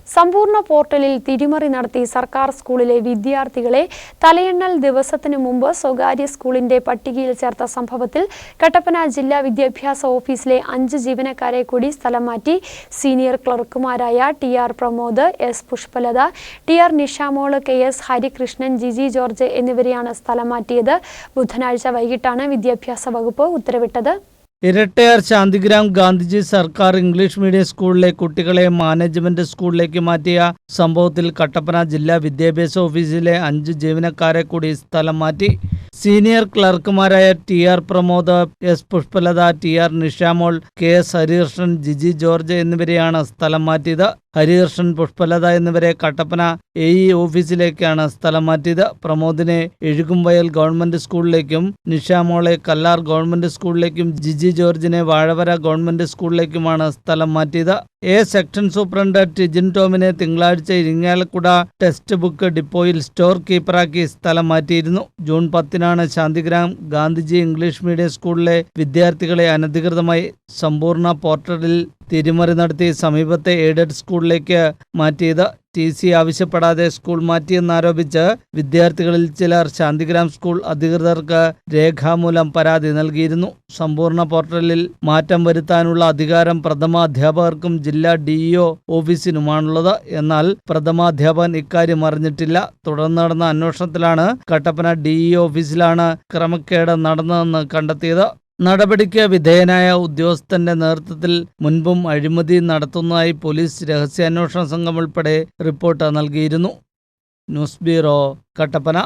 സമ്പൂർണ്ണ പോർട്ടലിൽ തിരിമറി നടത്തി സർക്കാർ സ്കൂളിലെ വിദ്യാർത്ഥികളെ തലയെണ്ണൽ ദിവസത്തിനു മുമ്പ് സ്വകാര്യ സ്കൂളിന്റെ പട്ടികയിൽ ചേർത്ത സംഭവത്തിൽ കട്ടപ്പന ജില്ലാ വിദ്യാഭ്യാസ ഓഫീസിലെ 5 ജീവനക്കാരെ കൂടി സ്ഥലം മാറ്റി. സീനിയർ ക്ലർക്കുമാരായ T R. Pramod, S. Pushpalatha, T R. Nishamol, K S. Harikrishnan, Jiji George എന്നിവരെയാണ് സ്ഥലം മാറ്റിയത്. ബുധനാഴ്ച വൈകിട്ടാണ് വിദ്യാഭ്യാസ വകുപ്പ് ഉത്തരവിട്ടത്. ഇരട്ടയാർ ശാന്തിഗ്രാം ഗാന്ധിജി സർക്കാർ ഇംഗ്ലീഷ് മീഡിയം സ്കൂളിലെ കുട്ടികളെ മാനേജ്മെന്റ് സ്കൂളിലേക്ക് മാറ്റിയ സംഭവത്തിൽ കട്ടപ്പന ജില്ലാ വിദ്യാഭ്യാസ ഓഫീസിലെ 5 ജീവനക്കാരെ കൂടി സ്ഥലം മാറ്റി. സീനിയർ ക്ലർക്കുമാരായ T R. Pramod, S. Pushpalatha, T R. Nishamol, K S. Harikrishnan, Jiji George എന്നിവരെയാണ് സ്ഥലം മാറ്റിയത്. ഹരികൃഷ്ണൻ, പുഷ്പലത എന്നിവരെ കട്ടപ്പന എ.ഇ. ഓഫീസിലേക്കാണ് സ്ഥലം മാറ്റിയത്. പ്രമോദിനെ എഴുകുംവയൽ ഗവൺമെന്റ് സ്കൂളിലേക്കും, നിഷാമോളെ കല്ലാർ ഗവൺമെന്റ് സ്കൂളിലേക്കും, ജിജി ജോർജിനെ വാഴവര ഗവൺമെന്റ് സ്കൂളിലേക്കുമാണ് സ്ഥലം മാറ്റിയത്. എ സെക്ഷൻ സൂപ്രണ്ട് ടിജിൻ ടോമിനെ തിങ്കളാഴ്ച ഇരിങ്ങാലക്കുട ടെക്സ്റ്റ് ബുക്ക് ഡിപ്പോയിൽ സ്റ്റോർ കീപ്പറാക്കി സ്ഥലം മാറ്റിയിരുന്നു. ജൂൺ 10-നാണ് ശാന്തിഗ്രാം ഗാന്ധിജി ഇംഗ്ലീഷ് മീഡിയം സ്കൂളിലെ വിദ്യാർത്ഥികളെ അനധികൃതമായി സമ്പൂർണ്ണ പോർട്ടലിൽ തിരിമറി നടത്തി സമീപത്തെ എയ്ഡഡ് സ്കൂളിലേക്ക് മാറ്റിയത്. TC ആവശ്യപ്പെടാതെ സ്കൂൾ മാറ്റിയെന്നാരോപിച്ച് വിദ്യാർത്ഥികളിൽ ചിലർ ശാന്തിഗ്രാം സ്കൂൾ അധികൃതർക്ക് രേഖാമൂലം പരാതി നൽകിയിരുന്നു. സമ്പൂർണ്ണ പോർട്ടലിൽ മാറ്റം വരുത്താനുള്ള അധികാരം പ്രഥമാധ്യാപകർക്കും ജില്ലാ DEO ഓഫീസിനുമാണുള്ളത്. എന്നാൽ പ്രഥമാധ്യാപകൻ ഇക്കാര്യം അറിഞ്ഞിട്ടില്ല. തുടർന്ന് നടന്ന അന്വേഷണത്തിലാണ് കട്ടപ്പന DEO ഓഫീസിലാണ് ക്രമക്കേട് നടന്നതെന്ന് കണ്ടെത്തിയത്. നടപടിക്ക് വിധേയനായ ഉദ്യോഗസ്ഥന്റെ നേതൃത്വത്തിൽ മുൻപും അഴിമതി നടത്തുന്നതായി പോലീസ് രഹസ്യാന്വേഷണ സംഘം ഉൾപ്പെടെ റിപ്പോർട്ട് നൽകിയിരുന്നു. News bureau, Kattappana.